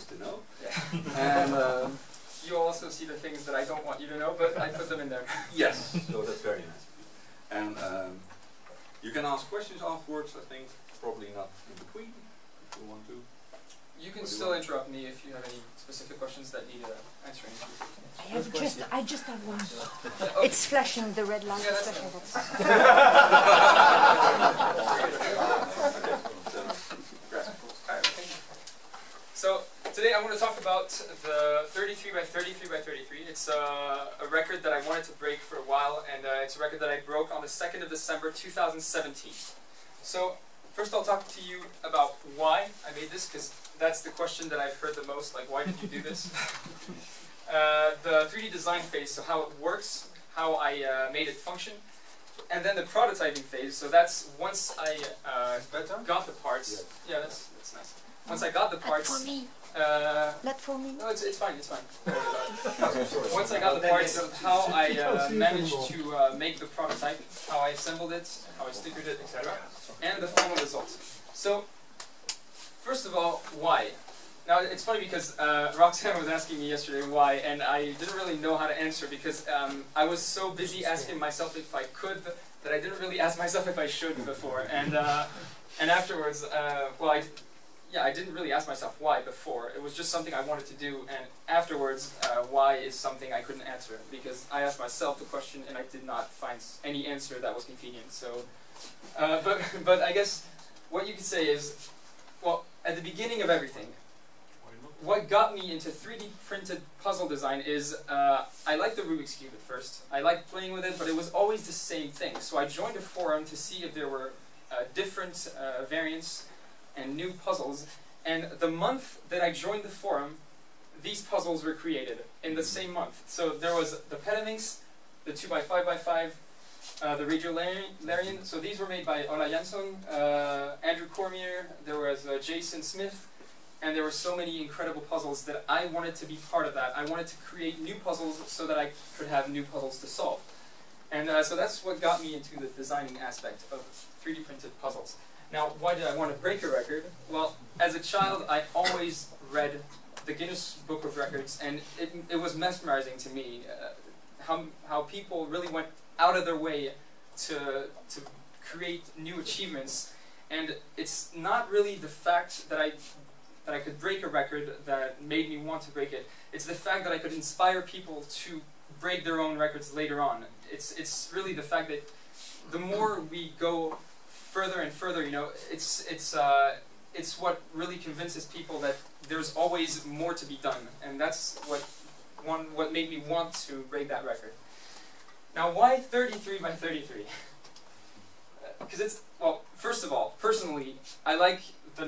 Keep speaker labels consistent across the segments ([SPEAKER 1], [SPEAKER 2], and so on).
[SPEAKER 1] supposed to know.
[SPEAKER 2] Yeah.
[SPEAKER 1] And
[SPEAKER 2] you also see the things that I don't want you to know, but I put them in there.
[SPEAKER 1] yes, so that's very nice. And you can ask questions afterwards, I think. Probably not in between, if you want to.
[SPEAKER 2] You can still interrupt me if you have any specific questions that need answering.
[SPEAKER 3] I just have one.
[SPEAKER 2] Okay.
[SPEAKER 3] It's flashing, the red light
[SPEAKER 2] Yeah,
[SPEAKER 3] is
[SPEAKER 2] that's
[SPEAKER 3] flashing.
[SPEAKER 2] So today I want to talk about the 33x33x33. It's a record that I wanted to break for a while, and it's a record that I broke on the 2nd of December 2017. So first I'll talk to you about why I made this, because that's the question that I've heard the most, like why did you do this? The 3D design phase, so how it works, how I made it function, and then the prototyping phase, so that's once I got the parts. Yeah, that's nice. Once I got the parts...
[SPEAKER 3] Not for me. Not for me.
[SPEAKER 2] No, it's fine, it's fine. Once I got the parts, how I managed to make the prototype, how I assembled it, how I stickered it, etc. And the final result. So, first of all, why? Now, it's funny because Roxanne was asking me yesterday why, and I didn't really know how to answer because I was so busy asking myself if I could that I didn't really ask myself if I should before. And afterwards, well, I didn't really ask myself why before. It was just something I wanted to do, and afterwards, why is something I couldn't answer because I asked myself the question and I did not find any answer that was convenient. So, but I guess what you could say is, well, at the beginning of everything, what got me into 3D printed puzzle design is I liked the Rubik's Cube at first. I liked playing with it, but it was always the same thing. So I joined a forum to see if there were different variants and new puzzles. And the month that I joined the forum, these puzzles were created in the same month. So there was the Petaminx, the 2x5x5, the Radiolarian. So these were made by Ola Jansson, Andrew Cormier, there was Jason Smith, and there were so many incredible puzzles that I wanted to be part of that. I wanted to create new puzzles so that I could have new puzzles to solve. And so that's what got me into the designing aspect of 3D printed puzzles. Now, why did I want to break a record? Well, as a child, I always read the Guinness Book of Records, and it was mesmerizing to me how people really went out of their way to create new achievements. And it's not really the fact that I could break a record that made me want to break it. It's the fact that I could inspire people to break their own records later on. It's really the fact that the more we go further and further, you know, it's what really convinces people that there's always more to be done, and that's what made me want to break that record. Now, why 33x33? Because it's, well, first of all, personally, I like the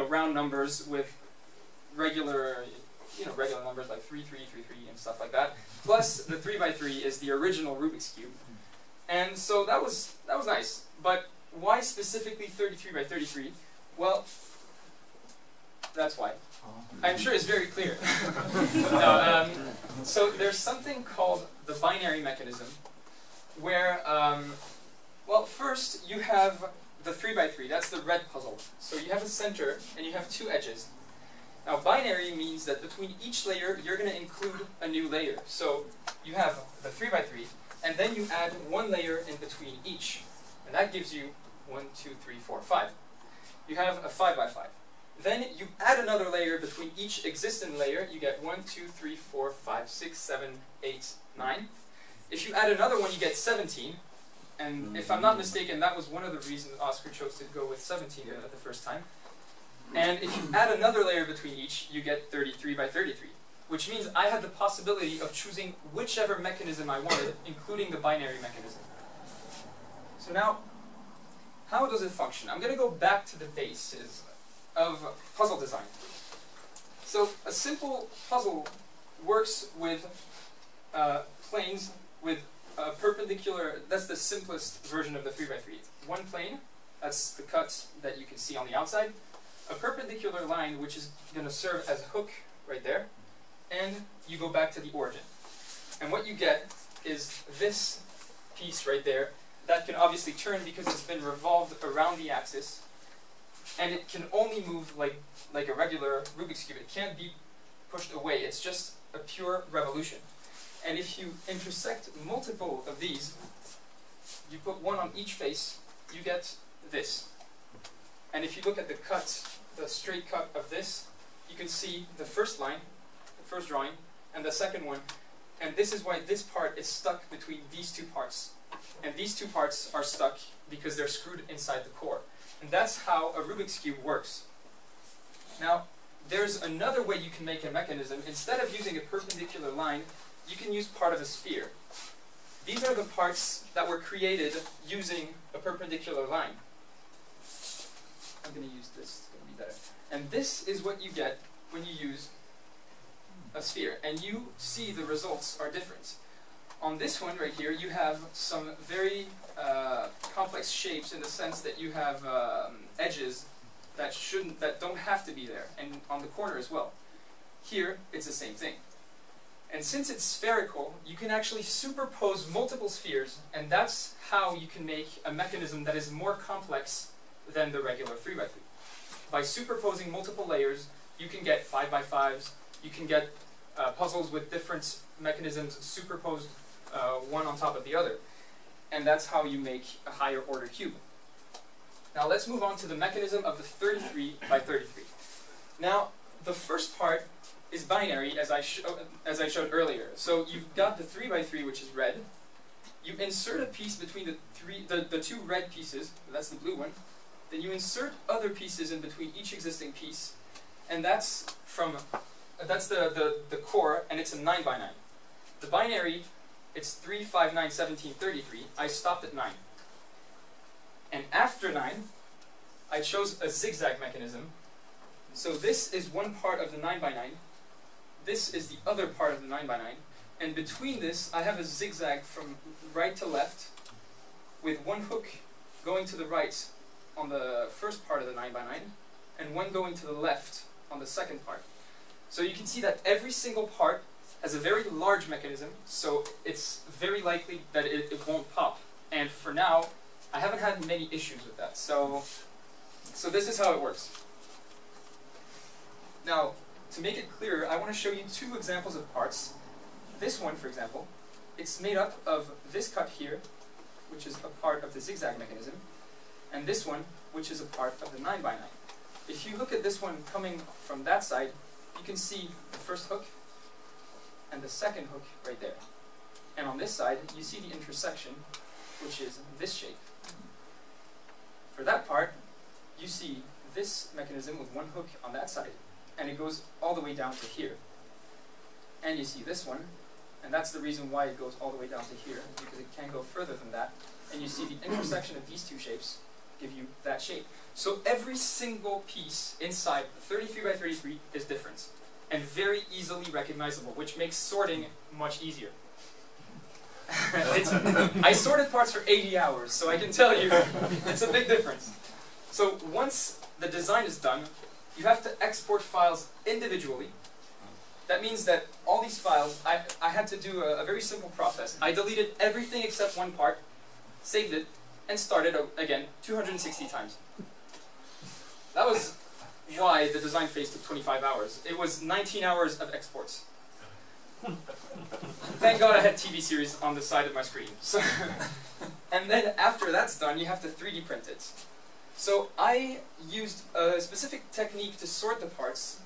[SPEAKER 2] round numbers with regular numbers like 3, 3, 3, 3, and stuff like that. Plus, the 3x3 is the original Rubik's Cube, and so that was nice. But why specifically 33x33? Well, that's why. I'm sure it's very clear. No, so there's something called the binary mechanism, where, well, first you have the 3x3, that's the red puzzle. So you have a center, and you have two edges. Now, binary means that between each layer, you're going to include a new layer. So you have the 3x3, and then you add one layer in between each. And that gives you 1, 2, 3, 4, 5. You have a 5x5. Then you add another layer between each existing layer. You get 1, 2, 3, 4, 5, 6, 7, 8, 9. If you add another one, you get 17. And if I'm not mistaken, that was one of the reasons Oscar chose to go with 17 at the first time. And if you add another layer between each, you get 33x33. Which means I had the possibility of choosing whichever mechanism I wanted, including the binary mechanism. So now, how does it function? I'm going to go back to the basis of puzzle design. So a simple puzzle works with planes with a perpendicular, that's the simplest version of the 3x3. One plane, that's the cut that you can see on the outside, a perpendicular line which is going to serve as a hook right there, and you go back to the origin. And what you get is this piece right there that can obviously turn because it's been revolved around the axis. and it can only move like a regular Rubik's Cube. It can't be pushed away. It's just a pure revolution. And if you intersect multiple of these, you put one on each face, you get this. And if you look at the cut, the straight cut of this, you can see the first line, the first drawing, and the second one. And this is why this part is stuck between these two parts. And these two parts are stuck because they're screwed inside the core. And that's how a Rubik's Cube works. Now, there's another way you can make a mechanism. Instead of using a perpendicular line, you can use part of a sphere. These are the parts that were created using a perpendicular line. I'm going to use this, it's going to be better. And this is what you get when you use a sphere. And you see the results are different. On this one right here, you have some very complex shapes in the sense that you have edges that don't have to be there, and on the corner as well. Here, it's the same thing. And since it's spherical, you can actually superpose multiple spheres, and that's how you can make a mechanism that is more complex than the regular 3x3. By superposing multiple layers, you can get 5x5s, you can get puzzles with different mechanisms superposed one on top of the other. And that's how you make a higher order cube. Now let's move on to the mechanism of the 33x33. Now, the first part is binary, as I showed earlier. So you've got the 3x3, which is red. You insert a piece between the two red pieces, that's the blue one. Then you insert other pieces in between each existing piece, and that's the core, and it's a 9x9. The binary, it's 3, 5, 9, 17, 33. I stopped at 9. And after 9, I chose a zigzag mechanism. So this is one part of the 9x9. This is the other part of the 9x9. And between this, I have a zigzag from right to left with one hook going to the right on the first part of the 9x9 and one going to the left on the second part. So you can see that every single part has a very large mechanism, so it's very likely that it won't pop. And for now, I haven't had many issues with that. So this is how it works. Now, to make it clearer, I want to show you two examples of parts. This one, for example, it's made up of this cut here, which is a part of the zigzag mechanism, and this one, which is a part of the 9x9. If you look at this one coming from that side, you can see the first hook and the second hook right there. And on this side, you see the intersection, which is this shape. For that part, you see this mechanism with one hook on that side, and it goes all the way down to here. And you see this one, and that's the reason why it goes all the way down to here, because it can't go further than that. And you see the intersection of these two shapes give you that shape. So every single piece inside 33x33 is different, and very easily recognizable, which makes sorting much easier. I sorted parts for 80 hours, so I can tell you, it's a big difference. So once the design is done, you have to export files individually. That means that all these files, I had to do a very simple process. I deleted everything except one part, saved it, and started again 260 times. That was why the design phase took 25 hours. It was 19 hours of exports. Thank God I had TV series on the side of my screen. So and then after that's done, you have to 3D print it. So I used a specific technique to sort the parts.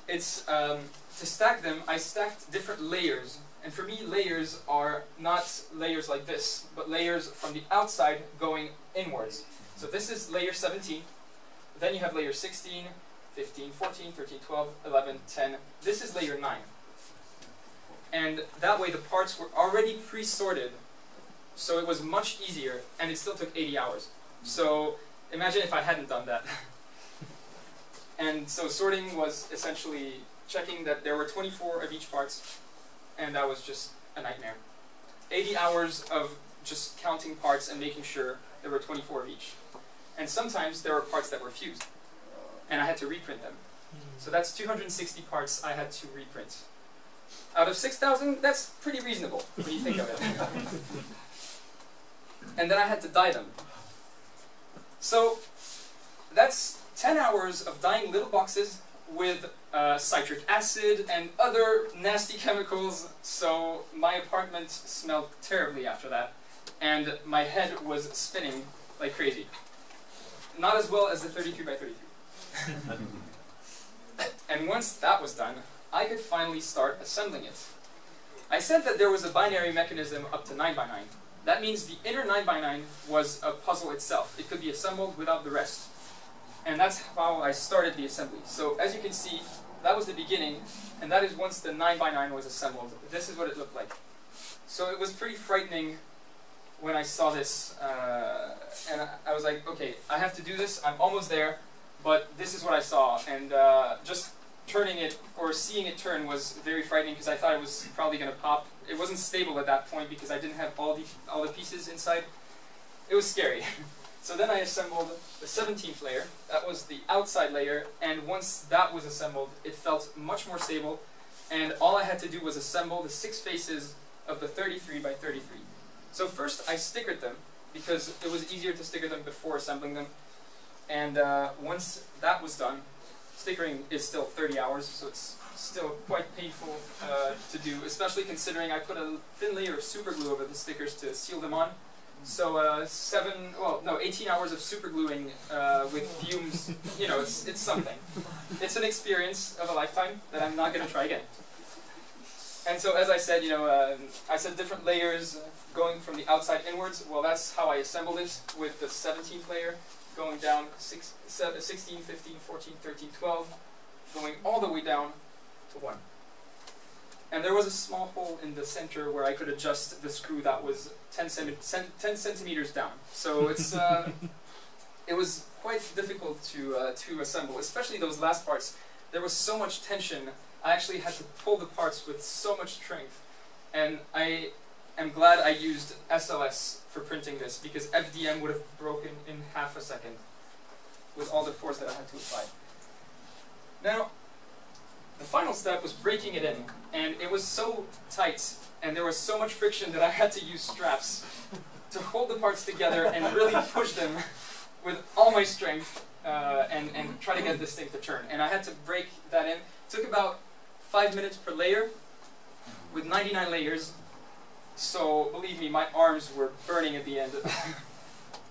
[SPEAKER 2] It's to stack them, I stacked different layers. And for me, layers are not layers like this, but layers from the outside going inwards. So this is layer 17. Then you have layer 16, 15, 14, 13, 12, 11, 10. This is layer 9. And that way the parts were already pre-sorted, so it was much easier, and it still took 80 hours. So imagine if I hadn't done that. And so sorting was essentially checking that there were 24 of each parts, and that was just a nightmare. 80 hours of just counting parts and making sure there were 24 of each. And sometimes there were parts that were fused, and I had to reprint them. So that's 260 parts I had to reprint. Out of 6,000, that's pretty reasonable when you think of it. And then I had to dye them. So that's 10 hours of dyeing little boxes with citric acid and other nasty chemicals, so my apartment smelled terribly after that, and my head was spinning like crazy. Not as well as the 33x33. And once that was done, I could finally start assembling it. I said that there was a binary mechanism up to 9x9. That means the inner 9x9 was a puzzle itself. It could be assembled without the rest. And that's how I started the assembly. So as you can see, that was the beginning, and that is once the 9x9 was assembled. This is what it looked like. So it was pretty frightening when I saw this, and I was like, okay, I have to do this, I'm almost there, but this is what I saw, and just turning it, or seeing it turn was very frightening because I thought it was probably going to pop. It wasn't stable at that point because I didn't have all the pieces inside. It was scary. So then I assembled the 17th layer. That was the outside layer, and once that was assembled, it felt much more stable, and all I had to do was assemble the 6 faces of the 33x33. So first I stickered them, because it was easier to sticker them before assembling them, and once that was done, stickering is still 30 hours, so it's still quite painful to do, especially considering I put a thin layer of super glue over the stickers to seal them on. So 18 hours of super gluing with fumes, you know, it's something. It's an experience of a lifetime that I'm not going to try again. And so as I said, you know, I said different layers going from the outside inwards. Well, that's how I assembled it, with the 17th layer going down 16, 15, 14, 13, 12, going all the way down to 1. And there was a small hole in the center where I could adjust the screw that was 10 centimeters down. So it's it was quite difficult to assemble, especially those last parts. There was so much tension. I actually had to pull the parts with so much strength. And I am glad I used SLS for printing this, because FDM would have broken in half a second with all the force that I had to apply. Now, the final step was breaking it in, and it was so tight, and there was so much friction that I had to use straps to hold the parts together and really push them with all my strength and try to get this thing to turn. And I had to break that in. It took about 5 minutes per layer with 99 layers, so believe me, my arms were burning at the end.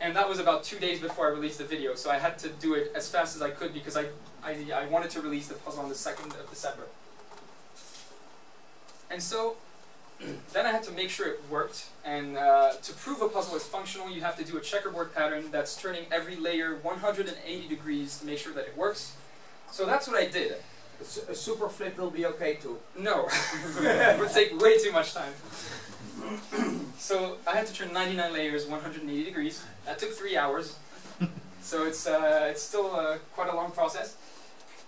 [SPEAKER 2] And that was about 2 days before I released the video, so I had to do it as fast as I could because I wanted to release the puzzle on the 2nd of December. And so, then I had to make sure it worked, and to prove a puzzle is functional, you have to do a checkerboard pattern that's turning every layer 180 degrees to make sure that it works. So that's what I did.
[SPEAKER 4] A super flip will be okay too.
[SPEAKER 2] No, it would take way too much time. So I had to turn 99 layers 180 degrees. That took 3 hours. So it's still quite a long process.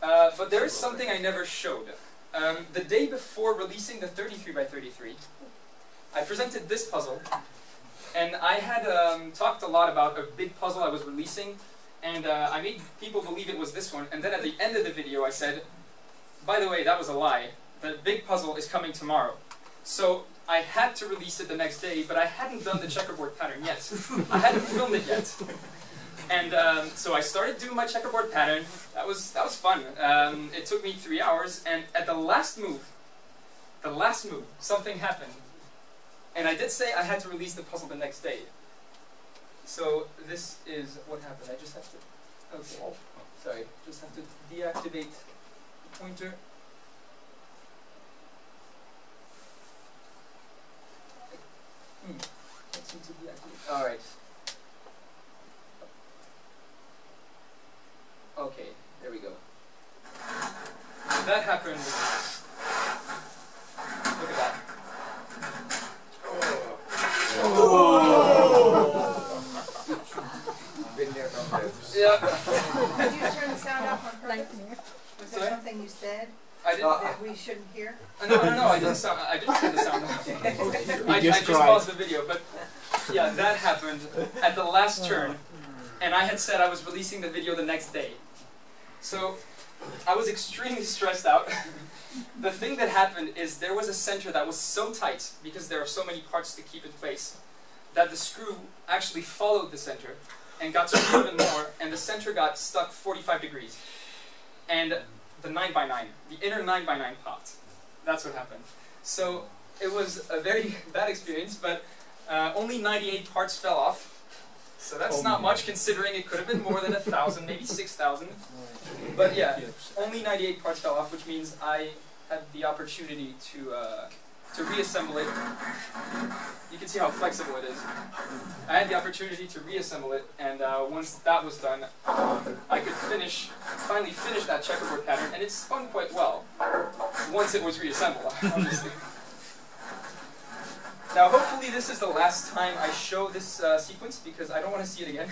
[SPEAKER 2] But there is something I never showed. The day before releasing the 33x33, I presented this puzzle, and I had talked a lot about a big puzzle I was releasing, and I made people believe it was this one, and then at the end of the video I said, by the way, that was a lie. The big puzzle is coming tomorrow. So I had to release it the next day, but I hadn't done the checkerboard pattern yet. I hadn't filmed it yet. And so I started doing my checkerboard pattern. That was fun. It took me 3 hours, and at the last move, something happened. And I did say I had to release the puzzle the next day. So this is what happened. I just have to, okay, sorry, just have to deactivate the pointer. Let's need to deactivate. All right. Okay, there we go. So that happened. Look at that.
[SPEAKER 4] Been there, done that.
[SPEAKER 2] Yeah.
[SPEAKER 5] Did you turn the sound up on purpose? Was there
[SPEAKER 2] Sorry?
[SPEAKER 5] something you said
[SPEAKER 2] I didn't.
[SPEAKER 5] that we shouldn't hear?
[SPEAKER 2] No, I didn't sound. I didn't turn the sound off. I just paused the video, but yeah, that happened at the last turn, and I had said I was releasing the video the next day. So I was extremely stressed out. The thing that happened is there was a center that was so tight, because there are so many parts to keep in place, that the screw actually followed the center. and got screwed even more, and the center got stuck 45 degrees. And the 9x9, the inner 9x9 popped. That's what happened. So it was a very bad experience, but only 98 parts fell off. So that's not much, considering it could have been more than 1,000, maybe 6,000. But yeah, only 98 parts fell off, which means I had the opportunity to reassemble it. You can see how flexible it is. I had the opportunity to reassemble it, and once that was done, I could finally finish that checkerboard pattern, and it spun quite well once it was reassembled, obviously. Now, hopefully this is the last time I show this sequence, because I don't want to see it again.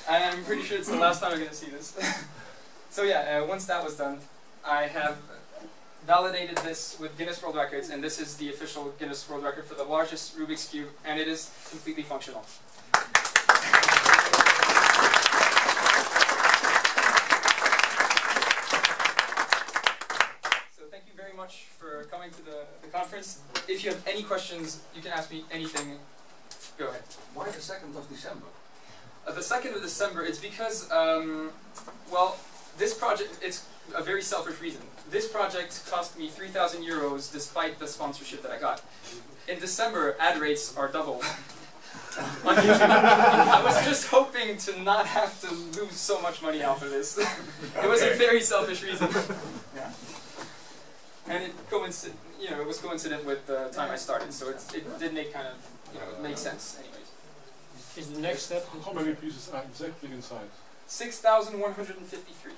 [SPEAKER 2] I'm pretty sure it's the last time I'm going to see this. So yeah, once that was done, I have validated this with Guinness World Records, and this is the official Guinness World Record for the largest Rubik's Cube, and it is completely functional. Much for coming to the conference. If you have any questions, you can ask me anything. Go ahead.
[SPEAKER 1] Why the 2nd of December?
[SPEAKER 2] The 2nd of December, it's because, well, this project, it's a very selfish reason. This project cost me 3,000 euros despite the sponsorship that I got. In December, ad rates are double on YouTube. I was just hoping to not have to lose so much money off of this. It was a very selfish reason. Yeah. And it was coincident with the time I started, so it did make kind of, it makes sense anyways.
[SPEAKER 6] Is the next step? How many pieces are exactly inside?
[SPEAKER 2] 6,153.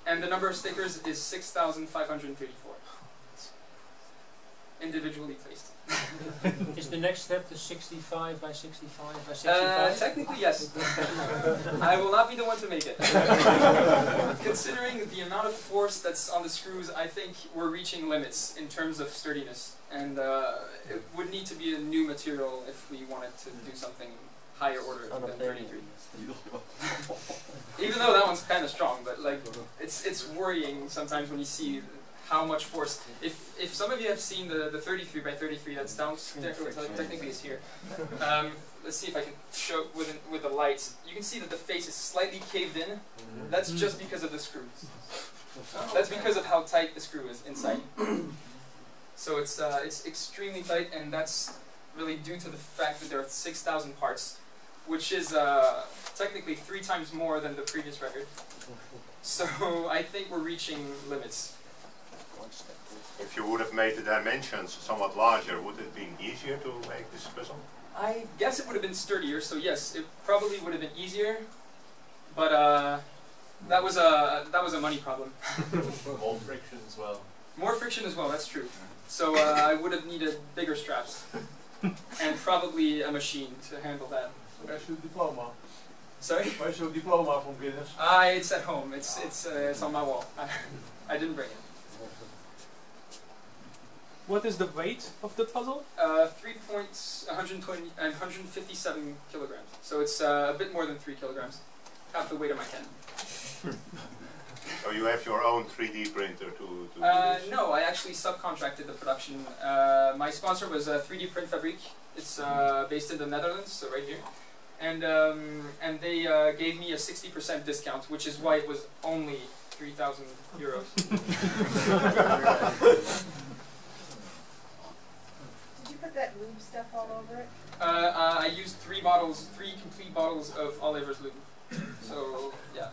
[SPEAKER 2] And the number of stickers is 6,534. Individually placed.
[SPEAKER 6] Is the next step the 65 by 65 by 65?
[SPEAKER 2] Technically, yes. I will not be the one to make it. Considering the amount of force that's on the screws, I think we're reaching limits in terms of sturdiness. And it would need to be a new material if we wanted to do something higher order than 33. Even though that one's kind of strong, but like it's worrying sometimes when you see how much force. If some of you have seen the 33 by 33 that's technically is here. Let's see if I can show with the lights. You can see that the face is slightly caved in. That's just because of the screws. That's because of how tight the screw is inside. So it's extremely tight, and that's really due to the fact that there are 6,000 parts, which is technically 3 times more than the previous record. So I think we're reaching limits.
[SPEAKER 7] If you would have made the dimensions somewhat larger, would it have been easier to make this puzzle?
[SPEAKER 2] I guess it would have been sturdier, so yes, it probably would have been easier, but that was a money problem.
[SPEAKER 8] More friction as well.
[SPEAKER 2] More friction as well, that's true. So I would have needed bigger straps, and probably a machine to handle that.
[SPEAKER 8] Where's your diploma?
[SPEAKER 2] Sorry?
[SPEAKER 8] Where's your diploma from Guinness?
[SPEAKER 2] It's at home. It's on my wall. I didn't bring it.
[SPEAKER 9] What is the weight of the puzzle?
[SPEAKER 2] 157 kilograms. So it's a bit more than 3 kilograms. Half the weight of my cat.
[SPEAKER 7] So you have your own 3D printer to do this?
[SPEAKER 2] No, I actually subcontracted the production. My sponsor was 3D Print Fabriek. It's based in the Netherlands, so right here. And they gave me a 60% discount, which is why it was only 3,000 euros.
[SPEAKER 5] Did you put that lube stuff all over it?
[SPEAKER 2] I used 3 complete bottles of Oliver's lube. So, yeah.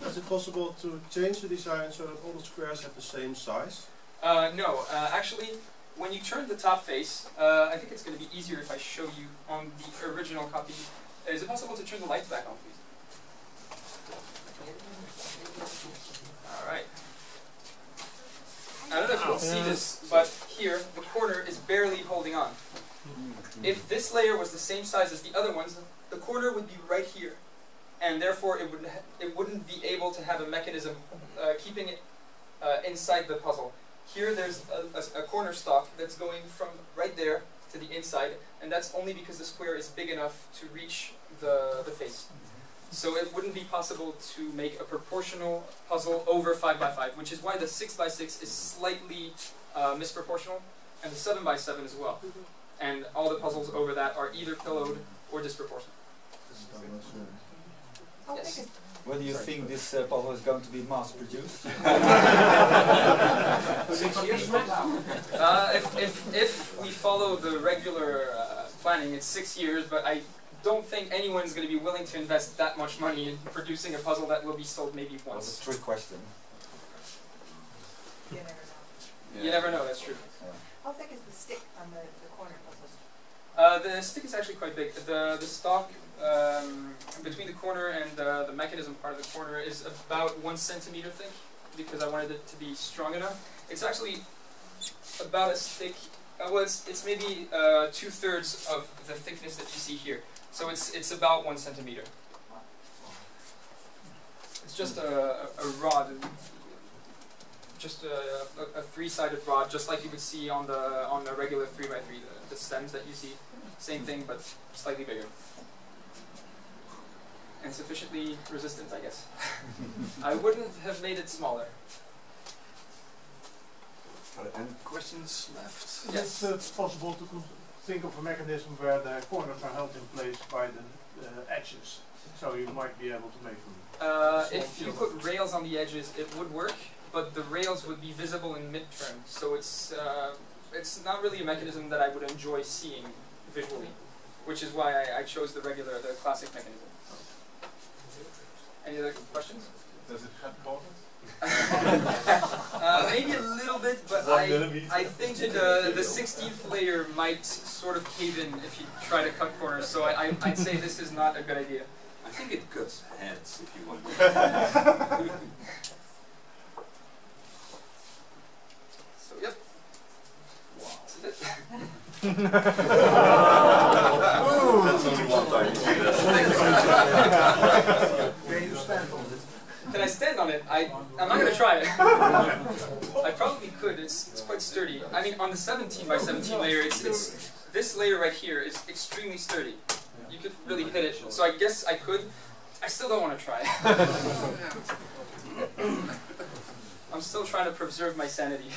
[SPEAKER 10] Is it possible to change the design so that all the squares have the same size?
[SPEAKER 2] No, actually, when you turn the top face, I think it's going to be easier if I show you on the original copy. Is it possible to turn the lights back on, please? Alright. I don't know if you'll see this, but here, the corner is barely holding on. If this layer was the same size as the other ones, the corner would be right here. And therefore, it wouldn't be able to have a mechanism keeping it inside the puzzle. Here, there's a corner stock that's going from right there to the inside, and that's only because the square is big enough to reach the face. So it wouldn't be possible to make a proportional puzzle over 5 by 5, which is why the 6 by 6 is slightly misproportional, and the 7 by 7 as well. And all the puzzles over that are either pillowed or disproportionate.
[SPEAKER 5] How
[SPEAKER 2] Yes.
[SPEAKER 5] big is
[SPEAKER 11] When do you think this puzzle is going to be mass produced?
[SPEAKER 2] 6 years from now. If we follow the regular planning, it's 6 years, but I don't think anyone's going to be willing to invest that much money in producing a puzzle that will be sold maybe
[SPEAKER 11] That's a
[SPEAKER 2] once.
[SPEAKER 11] trick question.
[SPEAKER 5] You never know.
[SPEAKER 2] You never know, that's true.
[SPEAKER 5] How thick is the stick on the corner puzzles?
[SPEAKER 2] The stick is actually quite big. The stock between the corner and the mechanism part of the corner is about 1 centimeter thick, because I wanted it to be strong enough. It's actually about as thick. Well, it's maybe 2/3 of the thickness that you see here. So it's about 1 centimeter. It's just a rod, just a 3-sided rod, just like you would see on the regular 3x3, the stems that you see. Same thing, but slightly bigger. And sufficiently resistant, I guess. I wouldn't have made it smaller.
[SPEAKER 1] Any questions left?
[SPEAKER 2] Yes.
[SPEAKER 8] It's possible to think of a mechanism where the corners are held in place by the edges, so you might be able to make them.
[SPEAKER 2] If you put rails on the edges, it would work, but the rails would be visible in midterm, so it's not really a mechanism that I would enjoy seeing visually, which is why I chose the classic mechanism. Any other questions?
[SPEAKER 8] Does it have corners?
[SPEAKER 2] Maybe a little bit, but I think the 16th layer might sort of cave in if you try to cut corners, so I'd say this is not a good idea.
[SPEAKER 1] I think it cuts heads if you want.
[SPEAKER 2] So yep. This is it.
[SPEAKER 1] That's only one time you see that.
[SPEAKER 8] Can you stand on it?
[SPEAKER 2] Can I stand on it? I'm not going to try it. I probably could. It's quite sturdy. I mean, on the 17 by 17 layer, it's this layer right here is extremely sturdy. You could really hit it. So I guess I could. I still don't want to try. I'm still trying to preserve my sanity.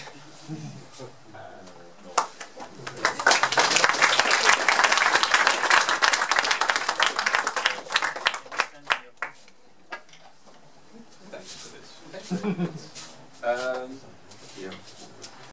[SPEAKER 1] Thanks for this.